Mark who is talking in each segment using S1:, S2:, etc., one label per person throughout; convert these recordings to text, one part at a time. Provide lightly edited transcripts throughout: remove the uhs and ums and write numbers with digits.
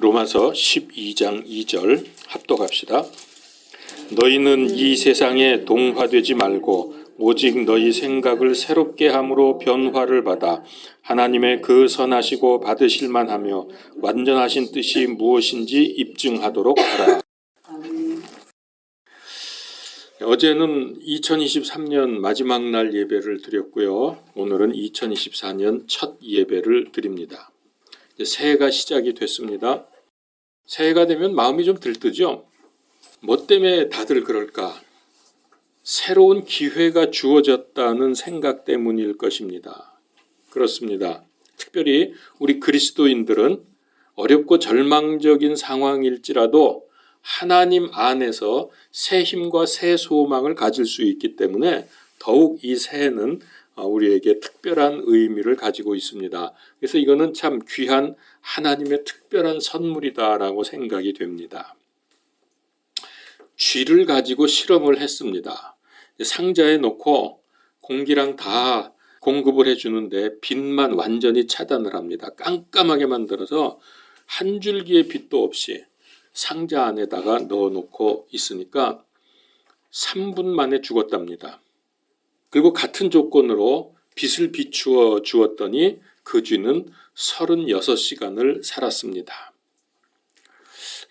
S1: 로마서 12장 2절 합독합시다. 너희는 이 세상에 동화되지 말고 오직 너희 생각을 새롭게 함으로 변화를 받아 하나님의 그 선하시고 받으실 만하며 완전하신 뜻이 무엇인지 입증하도록 하라. 어제는 2023년 마지막 날 예배를 드렸고요. 오늘은 2024년 첫 예배를 드립니다. 새해가 시작이 됐습니다. 새해가 되면 마음이 좀 들뜨죠? 뭐 때문에 다들 그럴까? 새로운 기회가 주어졌다는 생각 때문일 것입니다. 그렇습니다. 특별히 우리 그리스도인들은 어렵고 절망적인 상황일지라도 하나님 안에서 새 힘과 새 소망을 가질 수 있기 때문에 더욱 이 새해는 우리에게 특별한 의미를 가지고 있습니다. 그래서 이거는 참 귀한 하나님의 특별한 선물이다라고 생각이 됩니다. 쥐를 가지고 실험을 했습니다. 상자에 놓고 공기랑 다 공급을 해주는데 빛만 완전히 차단을 합니다. 깜깜하게 만들어서 한 줄기의 빛도 없이 상자 안에다가 넣어놓고 있으니까 3분 만에 죽었답니다. 그리고 같은 조건으로 빛을 비추어 주었더니 그 쥐는 36시간을 살았습니다.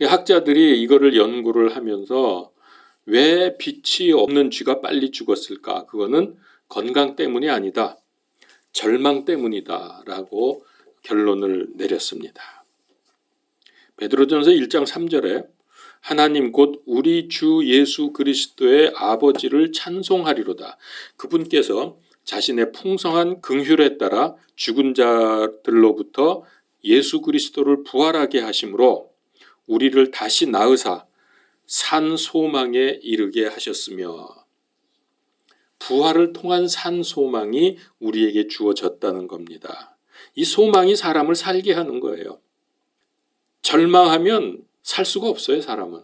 S1: 학자들이 이거를 연구를 하면서 왜 빛이 없는 쥐가 빨리 죽었을까? 그거는 건강 때문이 아니다. 절망 때문이다 라고 결론을 내렸습니다. 베드로전서 1장 3절에 하나님 곧 우리 주 예수 그리스도의 아버지를 찬송하리로다. 그분께서 자신의 풍성한 긍휼에 따라 죽은 자들로부터 예수 그리스도를 부활하게 하심으로 우리를 다시 낳으사 산 소망에 이르게 하셨으며, 부활을 통한 산 소망이 우리에게 주어졌다는 겁니다. 이 소망이 사람을 살게 하는 거예요. 절망하면 살 수가 없어요. 사람은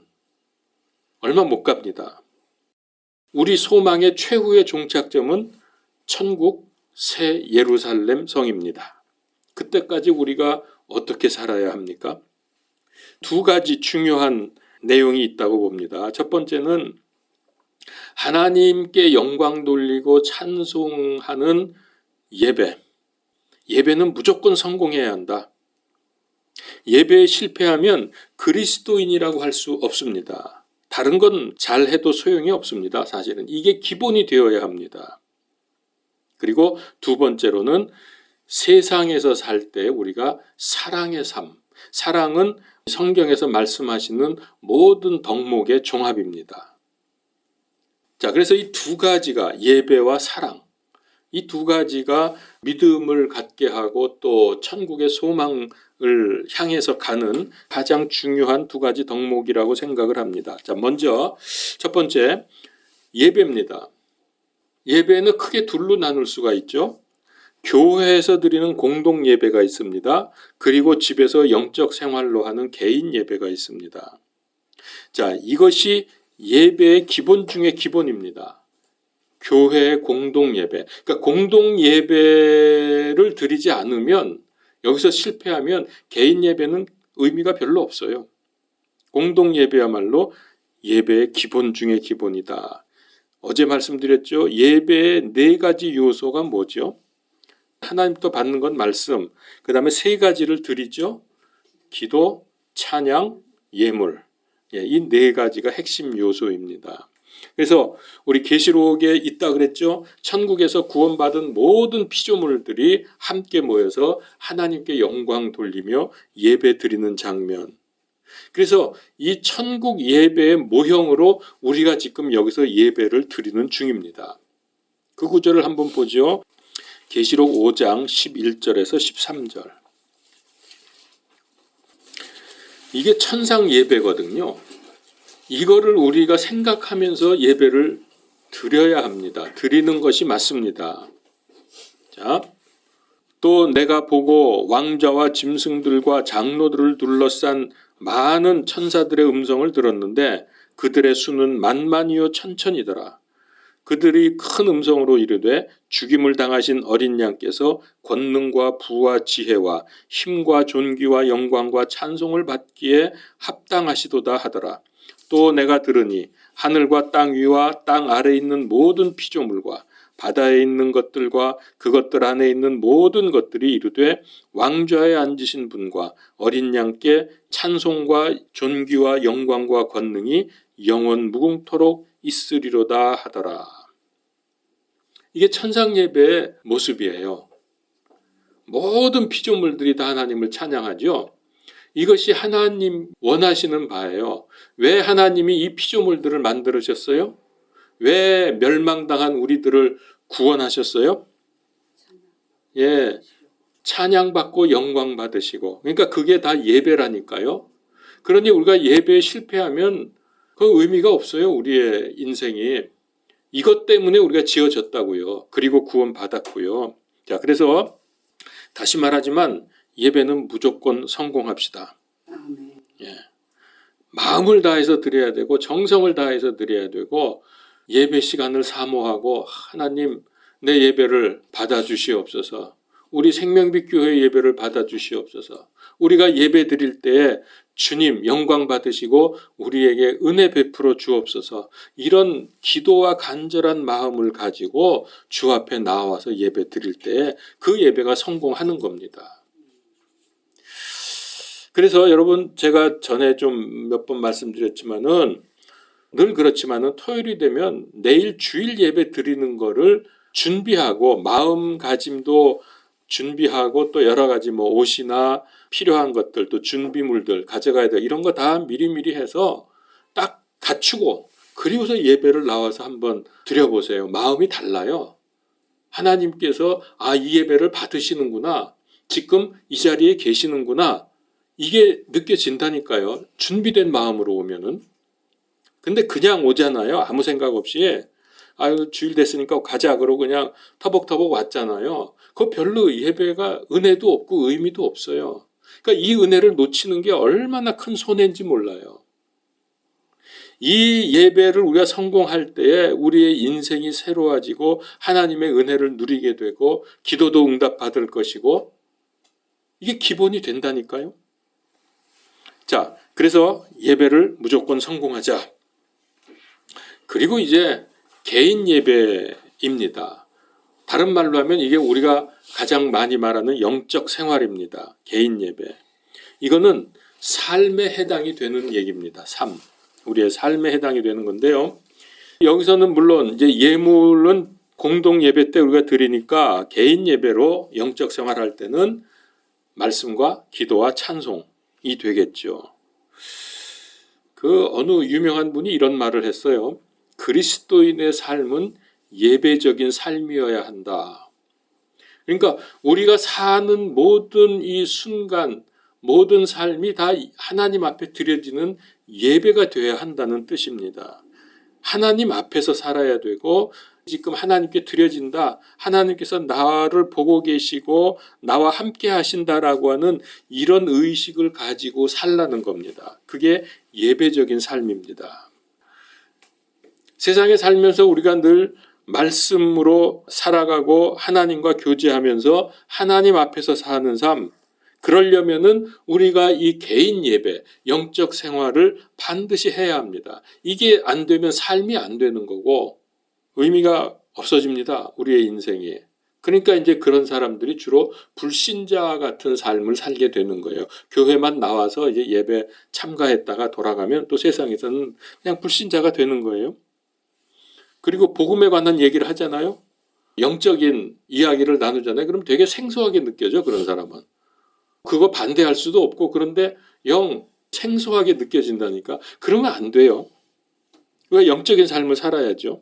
S1: 얼마 못 갑니다. 우리 소망의 최후의 종착점은 천국 새 예루살렘 성입니다. 그때까지 우리가 어떻게 살아야 합니까? 두 가지 중요한 내용이 있다고 봅니다. 첫 번째는 하나님께 영광 돌리고 찬송하는 예배. 예배는 무조건 성공해야 한다. 예배에 실패하면 그리스도인이라고 할 수 없습니다. 다른 건 잘해도 소용이 없습니다. 사실은 이게 기본이 되어야 합니다. 그리고 두 번째로는 세상에서 살 때 우리가 사랑의 삶. 사랑은 성경에서 말씀하시는 모든 덕목의 종합입니다. 자, 그래서 이 두 가지가 예배와 사랑, 이 두 가지가 믿음을 갖게 하고 또 천국의 소망을 향해서 가는 가장 중요한 두 가지 덕목이라고 생각을 합니다. 자, 먼저 첫 번째 예배입니다. 예배는 크게 둘로 나눌 수가 있죠. 교회에서 드리는 공동 예배가 있습니다. 그리고 집에서 영적 생활로 하는 개인 예배가 있습니다. 자, 이것이 예배의 기본 중의 기본입니다. 교회의 공동 예배. 그러니까 공동 예배를 드리지 않으면, 여기서 실패하면 개인 예배는 의미가 별로 없어요. 공동 예배야말로 예배의 기본 중의 기본이다. 어제 말씀드렸죠. 예배의 4가지 요소가 뭐죠? 하나님부터 받는 건 말씀, 그 다음에 3가지를 드리죠. 기도, 찬양, 예물. 이 4가지가 핵심 요소입니다. 그래서 우리 계시록에 있다 그랬죠. 천국에서 구원받은 모든 피조물들이 함께 모여서 하나님께 영광 돌리며 예배 드리는 장면. 그래서 이 천국 예배의 모형으로 우리가 지금 여기서 예배를 드리는 중입니다. 그 구절을 한번 보죠. 계시록 5장 11절에서 13절. 이게 천상 예배거든요. 이거를 우리가 생각하면서 예배를 드려야 합니다. 드리는 것이 맞습니다. 자, 또 내가 보고 왕자와 짐승들과 장로들을 둘러싼 많은 천사들의 음성을 들었는데 그들의 수는 만만이요 천천이더라. 그들이 큰 음성으로 이르되 죽임을 당하신 어린 양께서 권능과 부와 지혜와 힘과 존귀와 영광과 찬송을 받기에 합당하시도다 하더라. 또 내가 들으니 하늘과 땅 위와 땅 아래에 있는 모든 피조물과 바다에 있는 것들과 그것들 안에 있는 모든 것들이 이르되 왕좌에 앉으신 분과 어린 양께 찬송과 존귀와 영광과 권능이 영원 무궁토록 있으리로다 하더라. 이게 천상 예배의 모습이에요. 모든 피조물들이 다 하나님을 찬양하죠. 이것이 하나님 원하시는 바예요. 왜 하나님이 이 피조물들을 만들으셨어요? 왜 멸망당한 우리들을 구원하셨어요? 예, 찬양받고 영광 받으시고. 그러니까 그게 다 예배라니까요. 그러니 우리가 예배에 실패하면 그 의미가 없어요. 우리의 인생이. 이것 때문에 우리가 지어졌다고요. 그리고 구원받았고요. 자, 그래서 다시 말하지만 예배는 무조건 성공합시다. 예. 마음을 다해서 드려야 되고 정성을 다해서 드려야 되고 예배 시간을 사모하고 하나님 내 예배를 받아주시옵소서. 우리 생명빛 교회 예배를 받아주시옵소서. 우리가 예배 드릴 때에 주님 영광 받으시고 우리에게 은혜 베풀어 주옵소서. 이런 기도와 간절한 마음을 가지고 주 앞에 나와서 예배 드릴 때에 그 예배가 성공하는 겁니다. 그래서 여러분 제가 전에 좀 몇 번 말씀드렸지만은 늘 그렇지만은 토요일이 되면 내일 주일 예배 드리는 거를 준비하고 마음가짐도 준비하고 또 여러 가지 뭐 옷이나 필요한 것들 또 준비물들 가져가야 돼 이런 거 다 미리미리 해서 딱 갖추고 그리고서 예배를 나와서 한번 드려보세요. 마음이 달라요. 하나님께서 이 예배를 받으시는구나. 지금 이 자리에 계시는구나. 이게 느껴진다니까요. 준비된 마음으로 오면은. 근데 그냥 오잖아요. 아무 생각 없이. 주일 됐으니까 가자. 그러고 그냥 터벅터벅 왔잖아요. 그거 별로 예배가 은혜도 없고 의미도 없어요. 그러니까 이 은혜를 놓치는 게 얼마나 큰 손해인지 몰라요. 이 예배를 우리가 성공할 때에 우리의 인생이 새로워지고 하나님의 은혜를 누리게 되고 기도도 응답받을 것이고 이게 기본이 된다니까요. 자, 그래서 예배를 무조건 성공하자. 그리고 이제 개인 예배입니다. 다른 말로 하면 이게 우리가 가장 많이 말하는 영적 생활입니다. 개인 예배. 이거는 삶에 해당이 되는 얘기입니다. 삶. 우리의 삶에 해당이 되는 건데요. 여기서는 물론 이제 예물은 공동 예배 때 우리가 드리니까 개인 예배로 영적 생활할 때는 말씀과 기도와 찬송이 되겠죠. 그 어느 유명한 분이 이런 말을 했어요. 그리스도인의 삶은 예배적인 삶이어야 한다. 그러니까 우리가 사는 모든 이 순간, 모든 삶이 다 하나님 앞에 드려지는 예배가 되어야 한다는 뜻입니다. 하나님 앞에서 살아야 되고 지금 하나님께 드려진다. 하나님께서 나를 보고 계시고 나와 함께 하신다라고 하는 이런 의식을 가지고 살라는 겁니다. 그게 예배적인 삶입니다. 세상에 살면서 우리가 늘 말씀으로 살아가고 하나님과 교제하면서 하나님 앞에서 사는 삶, 그러려면은 우리가 이 개인 예배, 영적 생활을 반드시 해야 합니다. 이게 안 되면 삶이 안 되는 거고 의미가 없어집니다. 우리의 인생이. 그러니까 이제 그런 사람들이 주로 불신자 같은 삶을 살게 되는 거예요. 교회만 나와서 이제 예배 참가했다가 돌아가면 또 세상에서는 그냥 불신자가 되는 거예요. 그리고 복음에 관한 얘기를 하잖아요. 영적인 이야기를 나누잖아요. 그럼 되게 생소하게 느껴져, 그런 사람은. 그거 반대할 수도 없고 그런데 영 생소하게 느껴진다니까. 그러면 안 돼요. 우리가 영적인 삶을 살아야죠.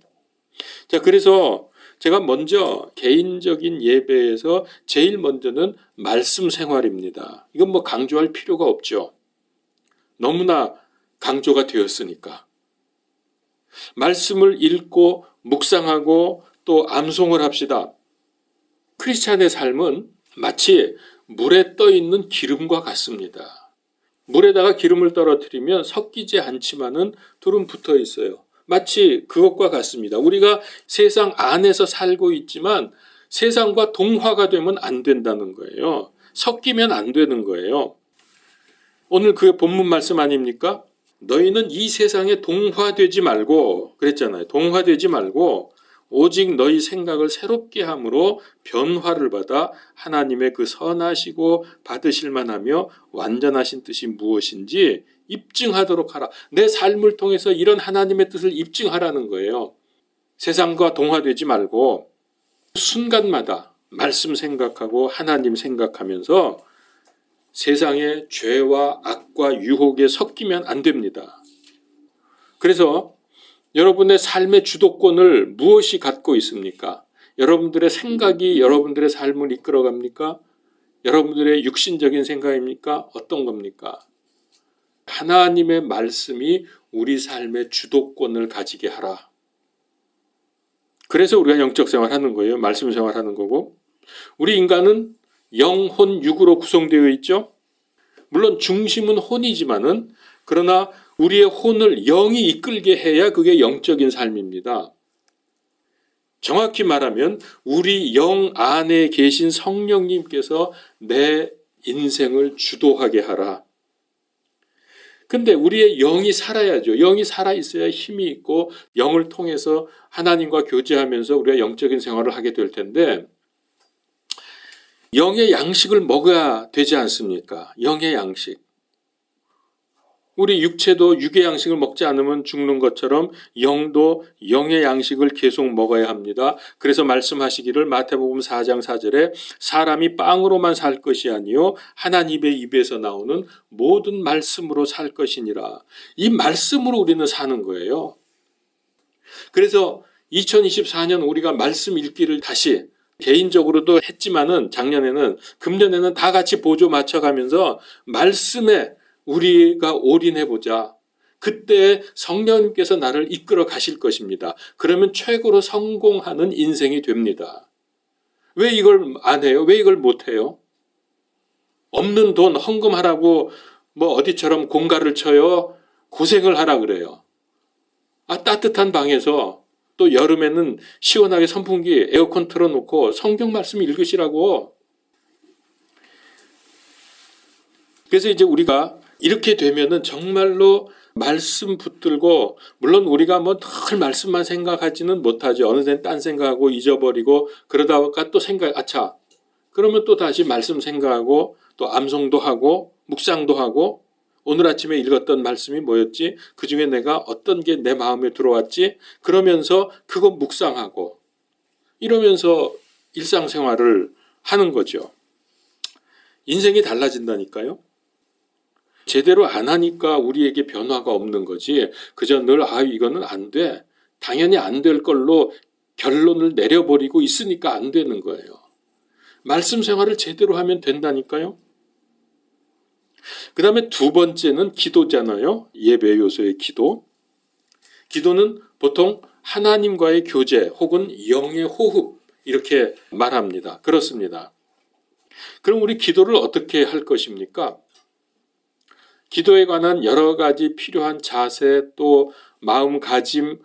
S1: 자, 그래서 제가 먼저 개인적인 예배에서 제일 먼저는 말씀 생활입니다. 이건 뭐 강조할 필요가 없죠. 너무나 강조가 되었으니까. 말씀을 읽고 묵상하고 또 암송을 합시다. 크리스찬의 삶은 마치 물에 떠 있는 기름과 같습니다. 물에다가 기름을 떨어뜨리면 섞이지 않지만은 둘은 붙어 있어요. 마치 그것과 같습니다. 우리가 세상 안에서 살고 있지만 세상과 동화가 되면 안 된다는 거예요. 섞이면 안 되는 거예요. 오늘 그 본문 말씀 아닙니까? 너희는 이 세상에 동화되지 말고 그랬잖아요. 동화되지 말고 오직 너희 생각을 새롭게 함으로 변화를 받아 하나님의 그 선하시고 받으실 만하며 완전하신 뜻이 무엇인지 입증하도록 하라. 내 삶을 통해서 이런 하나님의 뜻을 입증하라는 거예요. 세상과 동화되지 말고 순간마다 말씀 생각하고 하나님 생각하면서 세상의 죄와 악과 유혹에 섞이면 안 됩니다. 그래서 여러분의 삶의 주도권을 무엇이 갖고 있습니까? 여러분들의 생각이 여러분들의 삶을 이끌어갑니까? 여러분들의 육신적인 생각입니까? 어떤 겁니까? 하나님의 말씀이 우리 삶의 주도권을 가지게 하라. 그래서 우리가 영적 생활하는 거예요. 말씀 생활하는 거고. 우리 인간은 영혼, 육으로 구성되어 있죠. 물론 중심은 혼이지만은 그러나 우리의 혼을 영이 이끌게 해야 그게 영적인 삶입니다. 정확히 말하면 우리 영 안에 계신 성령님께서 내 인생을 주도하게 하라. 근데 우리의 영이 살아야죠. 영이 살아있어야 힘이 있고 영을 통해서 하나님과 교제하면서 우리가 영적인 생활을 하게 될 텐데 영의 양식을 먹어야 되지 않습니까? 영의 양식. 우리 육체도 육의 양식을 먹지 않으면 죽는 것처럼 영도 영의 양식을 계속 먹어야 합니다. 그래서 말씀하시기를 마태복음 4장 4절에 사람이 빵으로만 살 것이 아니요 하나님의 입에서 나오는 모든 말씀으로 살 것이니라. 이 말씀으로 우리는 사는 거예요. 그래서 2024년 우리가 말씀 읽기를 다시 개인적으로도 했지만은 작년에는 금년에는 다 같이 보조 맞춰가면서 말씀에 우리가 올인해보자. 그때 성령님께서 나를 이끌어 가실 것입니다. 그러면 최고로 성공하는 인생이 됩니다. 왜 이걸 안 해요? 왜 이걸 못 해요? 없는 돈 헌금하라고 뭐 어디처럼 공가를 쳐요? 고생을 하라 그래요. 따뜻한 방에서 또 여름에는 시원하게 선풍기 에어컨 틀어놓고 성경 말씀 읽으시라고. 그래서 이제 우리가 이렇게 되면은 정말로 말씀 붙들고 물론 우리가 뭐 늘 말씀만 생각하지는 못하죠. 어느새 딴 생각하고 잊어버리고 그러다가 또 생각 아차 그러면 또 다시 말씀 생각하고 또 암송도 하고 묵상도 하고 오늘 아침에 읽었던 말씀이 뭐였지? 그중에 내가 어떤 게 내 마음에 들어왔지? 그러면서 그거 묵상하고 이러면서 일상생활을 하는 거죠. 인생이 달라진다니까요. 제대로 안 하니까 우리에게 변화가 없는 거지. 그저 늘 이거는 안 돼. 당연히 안 될 걸로 결론을 내려버리고 있으니까 안 되는 거예요. 말씀 생활을 제대로 하면 된다니까요. 그 다음에 두 번째는 기도잖아요. 예배 요소의 기도. 기도는 보통 하나님과의 교제 혹은 영의 호흡 이렇게 말합니다. 그렇습니다. 그럼 우리 기도를 어떻게 할 것입니까? 기도에 관한 여러 가지 필요한 자세 또 마음가짐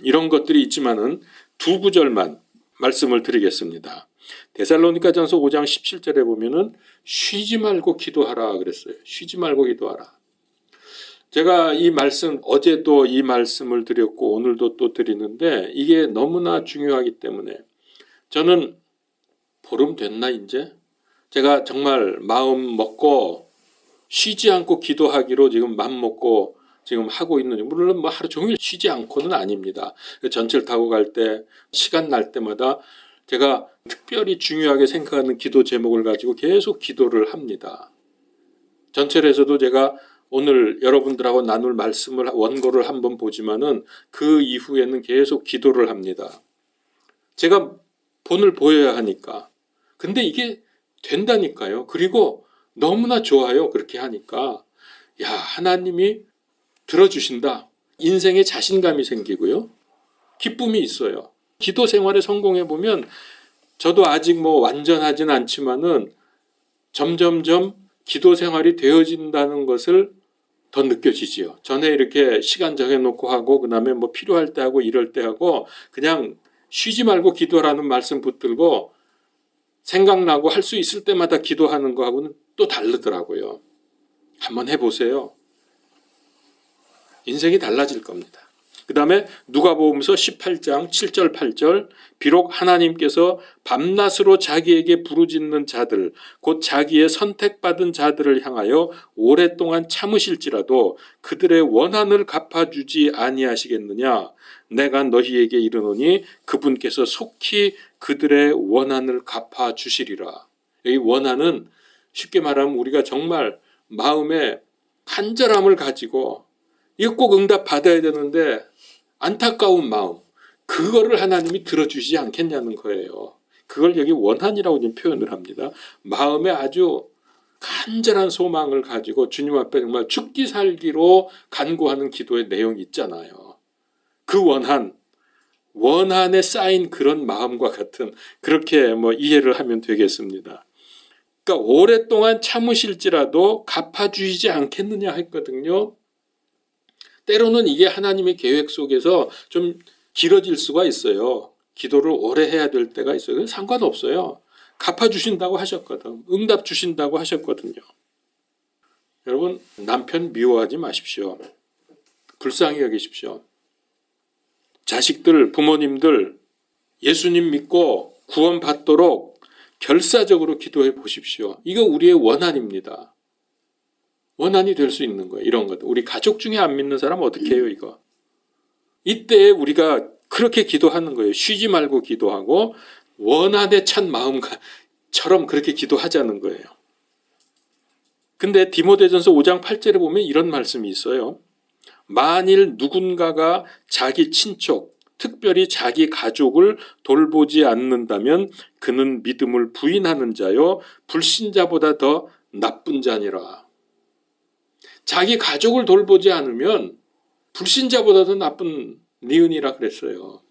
S1: 이런 것들이 있지만은 두 구절만 말씀을 드리겠습니다. 데살로니가전서 5장 17절에 보면은 쉬지 말고 기도하라 그랬어요. 쉬지 말고 기도하라. 제가 이 말씀 어제도 이 말씀을 드렸고 오늘도 또 드리는데 이게 너무나 중요하기 때문에 저는 보름 됐나 이제 제가 정말 마음 먹고 쉬지 않고 기도하기로 지금 맘 먹고 지금 하고 있는 물론 뭐 하루 종일 쉬지 않고는 아닙니다. 전철 타고 갈 때 시간 날 때마다 제가 특별히 중요하게 생각하는 기도 제목을 가지고 계속 기도를 합니다. 전철에서도 제가 오늘 여러분들하고 나눌 말씀을 원고를 한번 보지만은 그 이후에는 계속 기도를 합니다. 제가 본을 보여야 하니까. 근데 이게 된다니까요. 그리고 너무나 좋아요. 그렇게 하니까. 야, 하나님이 들어주신다. 인생에 자신감이 생기고요. 기쁨이 있어요. 기도 생활에 성공해 보면 저도 아직 뭐 완전하진 않지만은 점점점 기도 생활이 되어진다는 것을 더 느껴지지요. 전에 이렇게 시간 정해놓고 하고 그다음에 뭐 필요할 때 하고 이럴 때 하고 그냥 쉬지 말고 기도라는 말씀 붙들고 생각나고 할 수 있을 때마다 기도하는 거하고는 또 다르더라고요. 한번 해보세요. 인생이 달라질 겁니다. 그 다음에 누가복음서 18장 7절 8절 비록 하나님께서 밤낮으로 자기에게 부르짖는 자들 곧 자기의 선택받은 자들을 향하여 오랫동안 참으실지라도 그들의 원한을 갚아주지 아니하시겠느냐. 내가 너희에게 이르노니 그분께서 속히 그들의 원한을 갚아주시리라. 여기 원한은 쉽게 말하면 우리가 정말 마음에 간절함을 가지고 이거 꼭 응답 받아야 되는데 안타까운 마음, 그거를 하나님이 들어주시지 않겠냐는 거예요. 그걸 여기 원한이라고 좀 표현을 합니다. 마음에 아주 간절한 소망을 가지고 주님 앞에 정말 죽기 살기로 간구하는 기도의 내용이 있잖아요. 그 원한에 쌓인 그런 마음과 같은 그렇게 이해를 하면 되겠습니다. 그러니까 오랫동안 참으실지라도 갚아주시지 않겠느냐 했거든요. 때로는 이게 하나님의 계획 속에서 좀 길어질 수가 있어요. 기도를 오래 해야 될 때가 있어요. 상관없어요. 갚아주신다고 하셨거든. 응답 주신다고 하셨거든요. 여러분, 남편 미워하지 마십시오. 불쌍히 여기십시오. 자식들, 부모님들 예수님 믿고 구원받도록 결사적으로 기도해 보십시오. 이거 우리의 원한입니다. 원한이 될 수 있는 거예요. 이런 것들. 우리 가족 중에 안 믿는 사람 어떻게 해요, 이거? 이때 우리가 그렇게 기도하는 거예요. 쉬지 말고 기도하고 원한에 찬 마음처럼 그렇게 기도하자는 거예요. 근데 디모데전서 5장 8절에 보면 이런 말씀이 있어요. 만일 누군가가 자기 친척, 특별히 자기 가족을 돌보지 않는다면 그는 믿음을 부인하는 자요 불신자보다 더 나쁜 자니라. 자기 가족을 돌보지 않으면 불신자보다 더 나쁜 니은이라 그랬어요.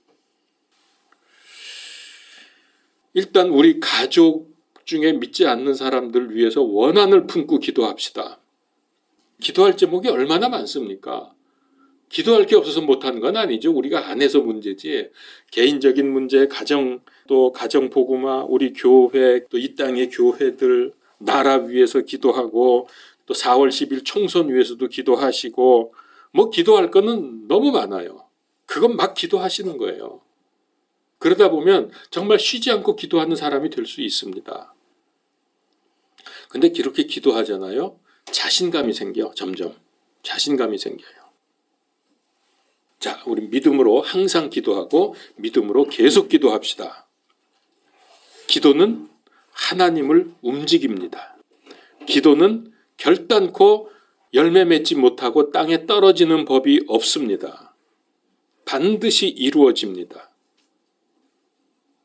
S1: 일단 우리 가족 중에 믿지 않는 사람들 위해서 원한을 품고 기도합시다. 기도할 제목이 얼마나 많습니까? 기도할 게 없어서 못하는 건 아니죠. 우리가 안 해서 문제지. 개인적인 문제, 가정, 또 가정복음화, 우리 교회, 또 이 땅의 교회들, 나라 위해서 기도하고 또 4월 10일 총선 위해서도 기도하시고 기도할 거는 너무 많아요. 그건 막 기도하시는 거예요. 그러다 보면 정말 쉬지 않고 기도하는 사람이 될 수 있습니다. 근데 그렇게 기도하잖아요. 자신감이 생겨. 점점 자신감이 생겨요. 자, 우리 믿음으로 항상 기도하고 믿음으로 계속 기도합시다. 기도는 하나님을 움직입니다. 기도는 결단코 열매 맺지 못하고 땅에 떨어지는 법이 없습니다. 반드시 이루어집니다.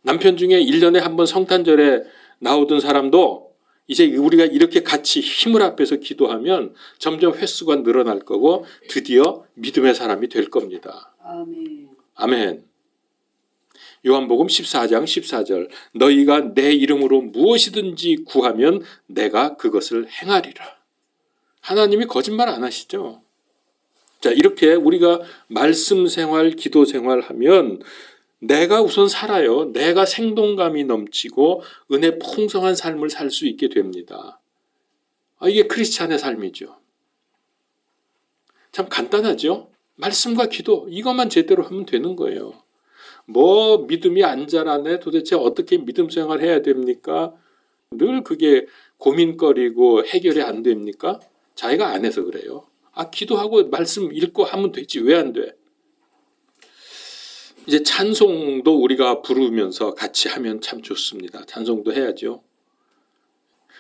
S1: 남편 중에 1년에 한 번 성탄절에 나오던 사람도 이제 우리가 이렇게 같이 힘을 합해서 기도하면 점점 횟수가 늘어날 거고 드디어 믿음의 사람이 될 겁니다.
S2: 아멘.
S1: 아멘. 요한복음 14장 14절 너희가 내 이름으로 무엇이든지 구하면 내가 그것을 행하리라. 하나님이 거짓말 안 하시죠. 자, 이렇게 우리가 말씀 생활, 기도 생활하면 내가 우선 살아요. 내가 생동감이 넘치고 은혜 풍성한 삶을 살 수 있게 됩니다. 이게 크리스찬의 삶이죠. 참 간단하죠. 말씀과 기도 이것만 제대로 하면 되는 거예요. 믿음이 안 자라네. 도대체 어떻게 믿음 생활해야 됩니까? 늘 그게 고민거리고 해결이 안 됩니까? 자기가 안 해서 그래요. 기도하고 말씀 읽고 하면 되지 왜 안 돼? 이제 찬송도 우리가 부르면서 같이 하면 참 좋습니다. 찬송도 해야죠.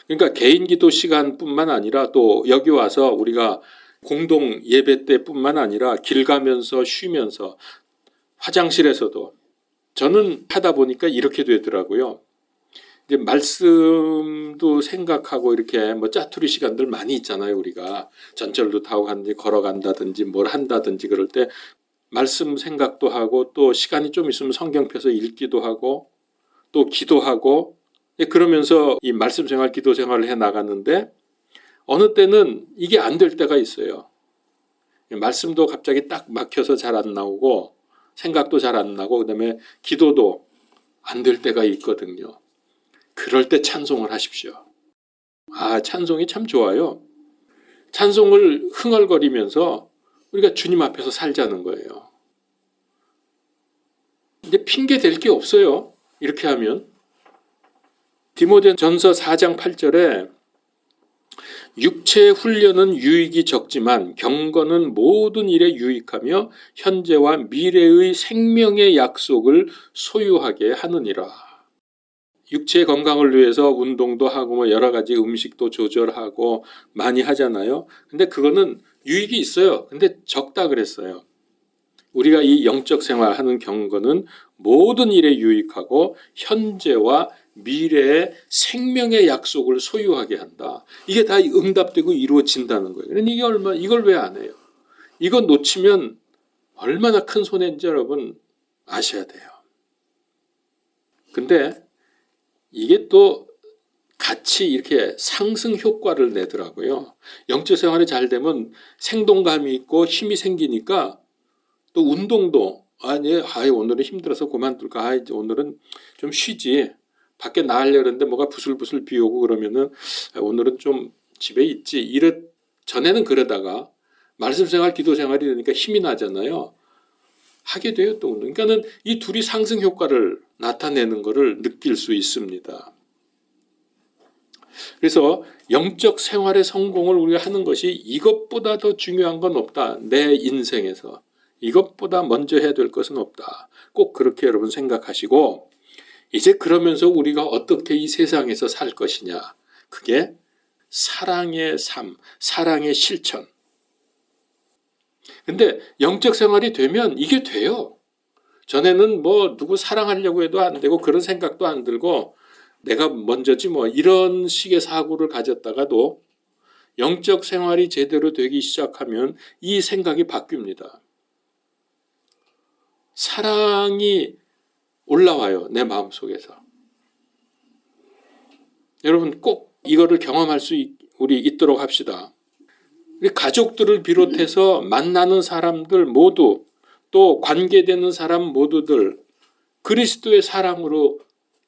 S1: 그러니까 개인 기도 시간뿐만 아니라 또 여기 와서 우리가 공동 예배 때뿐만 아니라 길 가면서 쉬면서 화장실에서도 저는 하다 보니까 이렇게 되더라고요. 이제 말씀도 생각하고 이렇게 짜투리 시간들 많이 있잖아요. 우리가 전철도 타고 가든지 걸어간다든지 뭘 한다든지 그럴 때 말씀 생각도 하고 또 시간이 좀 있으면 성경 펴서 읽기도 하고 또 기도하고 그러면서 이 말씀 생활, 기도 생활을 해 나갔는데 어느 때는 이게 안 될 때가 있어요. 말씀도 갑자기 딱 막혀서 잘 안 나오고 생각도 잘 안 나고 그다음에 기도도 안 될 때가 있거든요. 그럴 때 찬송을 하십시오. 찬송이 참 좋아요. 찬송을 흥얼거리면서 우리가 주님 앞에서 살자는 거예요. 근데 핑계 댈 게 없어요. 이렇게 하면. 디모데전서 4장 8절에 육체의 훈련은 유익이 적지만 경건은 모든 일에 유익하며 현재와 미래의 생명의 약속을 소유하게 하느니라. 육체의 건강을 위해서 운동도 하고 여러 가지 음식도 조절하고 많이 하잖아요. 근데 그거는 유익이 있어요. 근데 적다 그랬어요. 우리가 이 영적 생활하는 경건은 모든 일에 유익하고 현재와 미래의 생명의 약속을 소유하게 한다. 이게 다 응답되고 이루어진다는 거예요. 그러니까 이걸 왜 안 해요? 이거 놓치면 얼마나 큰 손해인지 여러분 아셔야 돼요. 근데 이게 또 같이 이렇게 상승 효과를 내더라고요. 영적 생활이 잘 되면 생동감이 있고 힘이 생기니까 또 운동도 오늘은 힘들어서 그만둘까? 오늘은 좀 쉬지. 밖에 나가려는데 뭐가 부슬부슬 비 오고 그러면은 오늘은 좀 집에 있지. 전에는 그러다가 말씀 생활, 기도 생활이 되니까 힘이 나잖아요. 하게 돼요 또 운동. 그러니까는 이 둘이 상승 효과를 나타내는 것을 느낄 수 있습니다. 그래서 영적 생활의 성공을 우리가 하는 것이 이것보다 더 중요한 건 없다. 내 인생에서. 이것보다 먼저 해야 될 것은 없다. 꼭 그렇게 여러분 생각하시고 이제 그러면서 우리가 어떻게 이 세상에서 살 것이냐. 그게 사랑의 삶, 사랑의 실천. 근데 영적 생활이 되면 이게 돼요. 전에는 누구 사랑하려고 해도 안 되고 그런 생각도 안 들고 내가 먼저지 이런 식의 사고를 가졌다가도 영적 생활이 제대로 되기 시작하면 이 생각이 바뀝니다. 사랑이 올라와요. 내 마음속에서. 여러분 꼭 이거를 경험할 수 우리 있도록 합시다. 우리 가족들을 비롯해서 만나는 사람들 모두 또 관계되는 사람 모두들 그리스도의 사랑으로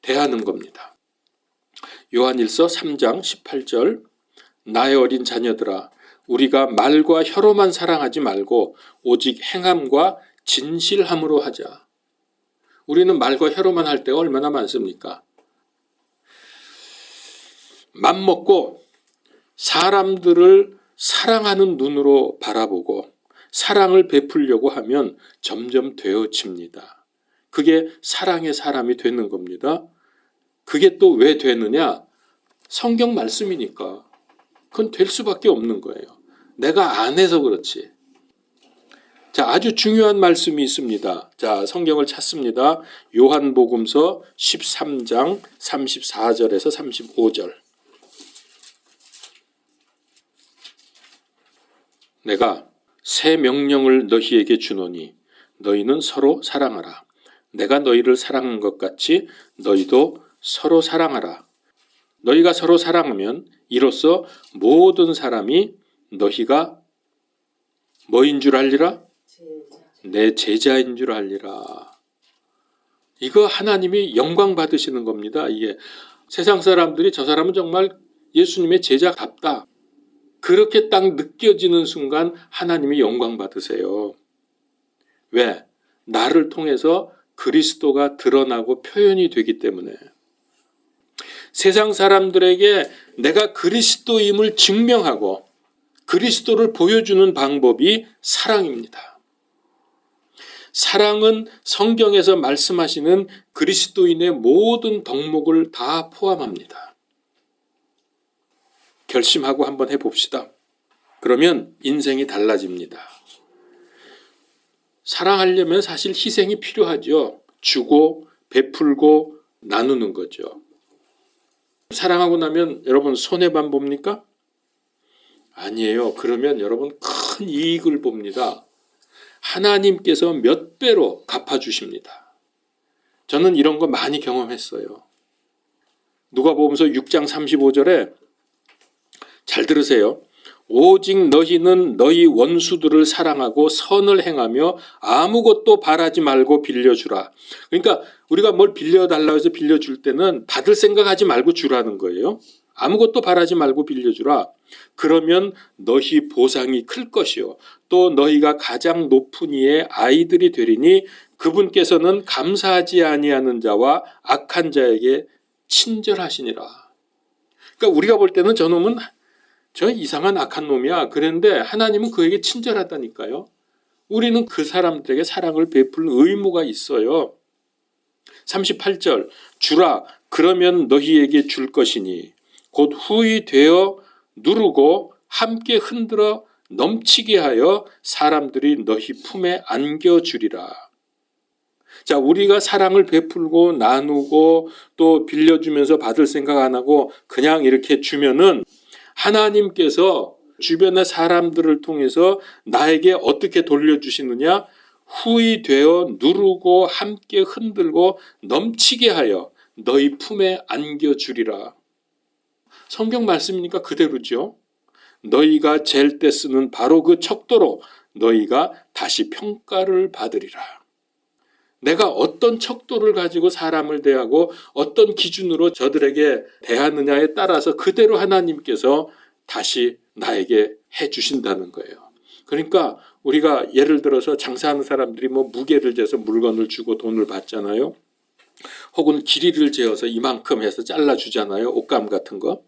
S1: 대하는 겁니다. 요한일서 3장 18절 나의 어린 자녀들아 우리가 말과 혀로만 사랑하지 말고 오직 행함과 진실함으로 하자. 우리는 말과 혀로만 할 때가 얼마나 많습니까? 맘먹고 사람들을 사랑하는 눈으로 바라보고 사랑을 베풀려고 하면 점점 되어집니다. 그게 사랑의 사람이 되는 겁니다. 그게 또 왜 되느냐? 성경 말씀이니까. 그건 될 수밖에 없는 거예요. 내가 안 해서 그렇지. 자, 아주 중요한 말씀이 있습니다. 자, 성경을 찾습니다. 요한복음서 13장 34절에서 35절. 내가 새 명령을 너희에게 주노니 너희는 서로 사랑하라. 내가 너희를 사랑한 것 같이 너희도 서로 사랑하라. 너희가 서로 사랑하면 이로써 모든 사람이 너희가 뭐인 줄 알리라? 내 제자인 줄 알리라. 이거 하나님이 영광 받으시는 겁니다. 이게 세상 사람들이 저 사람은 정말 예수님의 제자답다. 그렇게 딱 느껴지는 순간 하나님이 영광 받으세요. 왜? 나를 통해서 그리스도가 드러나고 표현이 되기 때문에. 세상 사람들에게 내가 그리스도임을 증명하고 그리스도를 보여주는 방법이 사랑입니다. 사랑은 성경에서 말씀하시는 그리스도인의 모든 덕목을 다 포함합니다. 결심하고 한번 해봅시다. 그러면 인생이 달라집니다. 사랑하려면 사실 희생이 필요하죠. 주고 베풀고 나누는 거죠. 사랑하고 나면 여러분 손해만 봅니까? 아니에요. 그러면 여러분 큰 이익을 봅니다. 하나님께서 몇 배로 갚아주십니다. 저는 이런 거 많이 경험했어요. 누가복음서 6장 35절에 잘 들으세요. 오직 너희는 너희 원수들을 사랑하고 선을 행하며 아무것도 바라지 말고 빌려주라. 그러니까 우리가 뭘 빌려달라고 해서 빌려줄 때는 받을 생각하지 말고 주라는 거예요. 아무것도 바라지 말고 빌려주라. 그러면 너희 보상이 클 것이요 또 너희가 가장 높은 이의 아이들이 되리니 그분께서는 감사하지 아니하는 자와 악한 자에게 친절하시니라. 그러니까 우리가 볼 때는 저놈은 저 이상한 악한 놈이야. 그런데 하나님은 그에게 친절하다니까요. 우리는 그 사람들에게 사랑을 베풀 의무가 있어요. 38절 주라 그러면 너희에게 줄 것이니 곧 후히 되어 누르고 함께 흔들어 넘치게 하여 사람들이 너희 품에 안겨주리라. 자, 우리가 사랑을 베풀고 나누고 또 빌려주면서 받을 생각 안 하고 그냥 이렇게 주면은 하나님께서 주변의 사람들을 통해서 나에게 어떻게 돌려주시느냐? 후히 되어 누르고 함께 흔들고 넘치게 하여 너희 품에 안겨주리라. 성경 말씀이니까 그대로죠. 너희가 잴 때 쓰는 바로 그 척도로 너희가 다시 평가를 받으리라. 내가 어떤 척도를 가지고 사람을 대하고 어떤 기준으로 저들에게 대하느냐에 따라서 그대로 하나님께서 다시 나에게 해 주신다는 거예요. 그러니까 우리가 예를 들어서 장사하는 사람들이 뭐 무게를 재서 물건을 주고 돈을 받잖아요. 혹은 길이를 재어서 이만큼 해서 잘라주잖아요. 옷감 같은 거.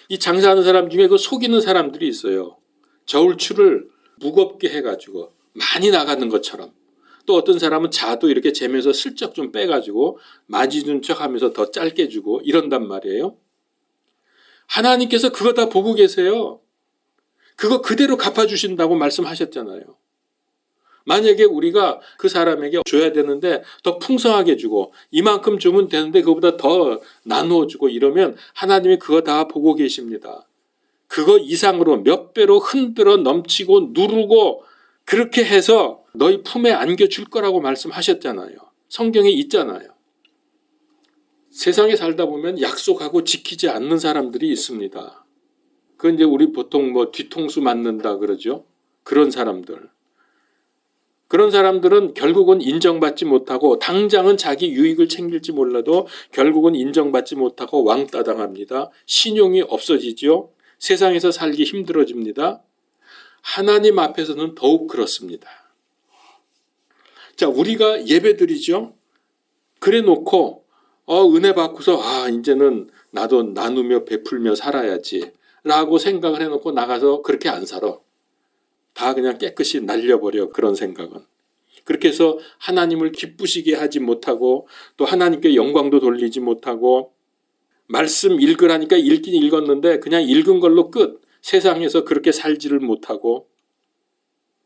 S1: 이 장사하는 사람 중에 그 속이는 사람들이 있어요. 저울추를 무겁게 해가지고 많이 나가는 것처럼. 또 어떤 사람은 자도 이렇게 재면서 슬쩍 좀 빼가지고 만지는 척하면서 더 짧게 주고 이런단 말이에요. 하나님께서 그거 다 보고 계세요. 그거 그대로 갚아주신다고 말씀하셨잖아요. 만약에 우리가 그 사람에게 줘야 되는데 더 풍성하게 주고 이만큼 주면 되는데 그거보다 더 나누어 주고 이러면 하나님이 그거 다 보고 계십니다. 그거 이상으로 몇 배로 흔들어 넘치고 누르고 그렇게 해서 너희 품에 안겨줄 거라고 말씀하셨잖아요. 성경에 있잖아요. 세상에 살다 보면 약속하고 지키지 않는 사람들이 있습니다. 그건 이제 우리 보통 뭐 뒤통수 맞는다 그러죠. 그런 사람들. 그런 사람들은 결국은 인정받지 못하고 당장은 자기 유익을 챙길지 몰라도 결국은 인정받지 못하고 왕따 당합니다. 신용이 없어지죠. 세상에서 살기 힘들어집니다. 하나님 앞에서는 더욱 그렇습니다. 자, 우리가 예배드리죠. 그래 놓고 은혜 받고서 이제는 나도 나누며 베풀며 살아야지 라고 생각을 해놓고 나가서 그렇게 안 살아. 다 그냥 깨끗이 날려버려. 그런 생각은. 그렇게 해서 하나님을 기쁘시게 하지 못하고 또 하나님께 영광도 돌리지 못하고 말씀 읽으라니까 읽긴 읽었는데 그냥 읽은 걸로 끝. 세상에서 그렇게 살지를 못하고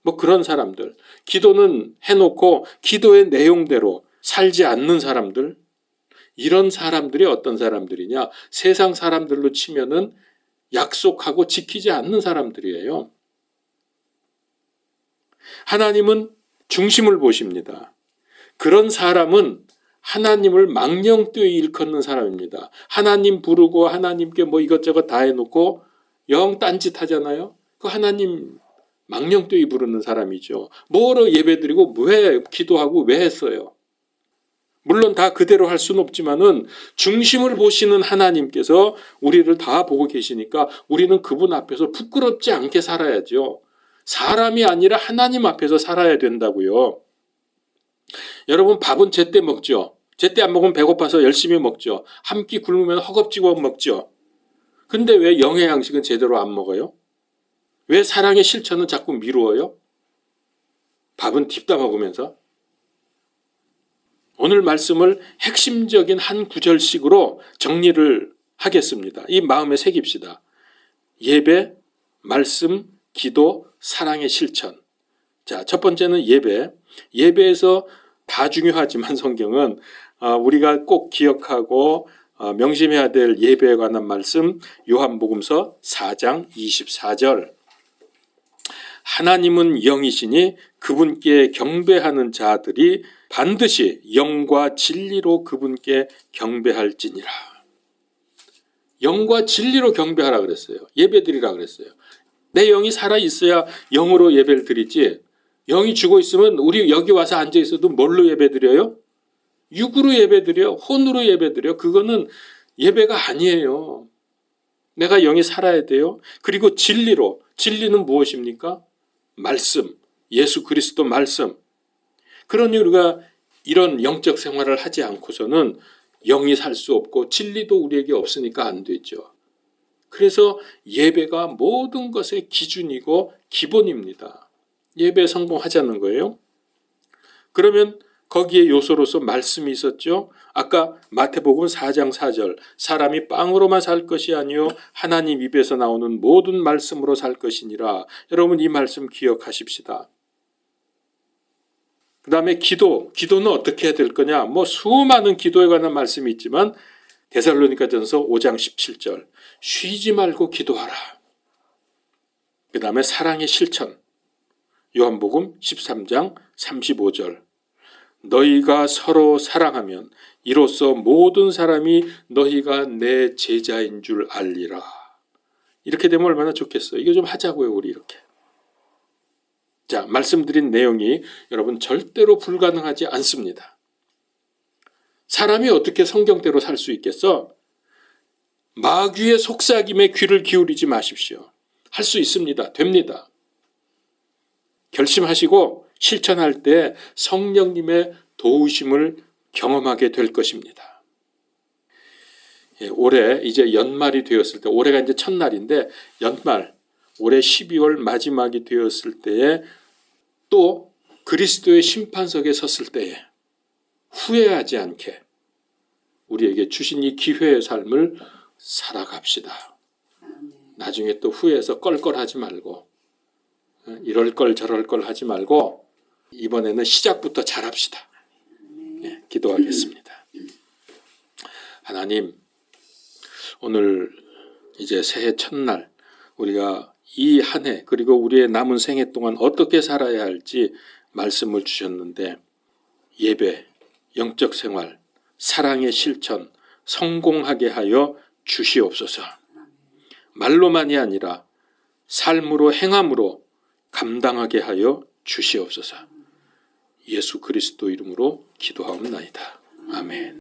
S1: 뭐 그런 사람들. 기도는 해놓고 기도의 내용대로 살지 않는 사람들. 이런 사람들이 어떤 사람들이냐? 세상 사람들로 치면은 약속하고 지키지 않는 사람들이에요. 하나님은 중심을 보십니다. 그런 사람은 하나님을 망령되이 일컫는 사람입니다. 하나님 부르고 하나님께 뭐 이것저것 다 해놓고 영 딴짓 하잖아요. 그 하나님 망령되이 부르는 사람이죠. 뭐로 예배드리고 왜 기도하고 왜 했어요? 물론 다 그대로 할 수는 없지만은 중심을 보시는 하나님께서 우리를 다 보고 계시니까 우리는 그분 앞에서 부끄럽지 않게 살아야죠. 사람이 아니라 하나님 앞에서 살아야 된다고요. 여러분 밥은 제때 먹죠. 제때 안 먹으면 배고파서 열심히 먹죠. 한 끼 굶으면 허겁지겁 먹죠. 근데 왜 영의 양식은 제대로 안 먹어요? 왜 사랑의 실천은 자꾸 미루어요? 밥은 딥다 먹으면서. 오늘 말씀을 핵심적인 한 구절씩으로 정리를 하겠습니다. 이 마음에 새깁시다. 예배, 말씀, 기도, 사랑의 실천. 자, 첫 번째는 예배. 예배에서 다 중요하지만 성경은 우리가 꼭 기억하고 명심해야 될 예배에 관한 말씀 요한복음서 4장 24절. 하나님은 영이시니 그분께 경배하는 자들이 반드시 영과 진리로 그분께 경배할지니라. 영과 진리로 경배하라 그랬어요. 예배드리라 그랬어요. 내 영이 살아 있어야 영으로 예배를 드리지. 영이 죽어 있으면 우리 여기 와서 앉아 있어도 뭘로 예배 드려요? 육으로 예배 드려, 혼으로 예배 드려. 그거는 예배가 아니에요. 내가 영이 살아야 돼요. 그리고 진리로. 진리는 무엇입니까? 말씀. 예수 그리스도 말씀. 그러니 우리가 이런 영적 생활을 하지 않고서는 영이 살 수 없고 진리도 우리에게 없으니까 안 되죠. 그래서 예배가 모든 것의 기준이고 기본입니다. 예배에 성공하자는 거예요. 그러면 거기에 요소로서 말씀이 있었죠. 아까 마태복음 4장 4절 사람이 빵으로만 살 것이 아니요 하나님 입에서 나오는 모든 말씀으로 살 것이니라. 여러분 이 말씀 기억하십시다. 그 다음에 기도는 어떻게 해야 될 거냐. 수많은 기도에 관한 말씀이 있지만 데살로니가전서 5장 17절 쉬지 말고 기도하라. 그 다음에 사랑의 실천 요한복음 13장 35절 너희가 서로 사랑하면 이로써 모든 사람이 너희가 내 제자인 줄 알리라. 이렇게 되면 얼마나 좋겠어요. 이거 좀 하자고요. 우리 이렇게. 자, 말씀드린 내용이 여러분 절대로 불가능하지 않습니다. 사람이 어떻게 성경대로 살 수 있겠어? 마귀의 속삭임에 귀를 기울이지 마십시오. 할 수 있습니다. 됩니다. 결심하시고 실천할 때 성령님의 도우심을 경험하게 될 것입니다. 올해 이제 연말이 되었을 때, 올해가 이제 첫날인데 연말, 올해 12월 마지막이 되었을 때에 또 그리스도의 심판석에 섰을 때에 후회하지 않게 우리에게 주신 이 기회의 삶을 살아갑시다. 나중에 또 후회해서 껄껄하지 말고 이럴 걸 저럴 걸 하지 말고 이번에는 시작부터 잘합시다. 네, 기도하겠습니다. 하나님, 오늘 이제 새해 첫날 우리가 이 한 해 그리고 우리의 남은 생애 동안 어떻게 살아야 할지 말씀을 주셨는데 예배, 영적 생활, 사랑의 실천 성공하게 하여 주시옵소서. 말로만이 아니라 삶으로 행함으로 감당하게 하여 주시옵소서. 예수 그리스도 이름으로 기도하옵나이다. 아멘.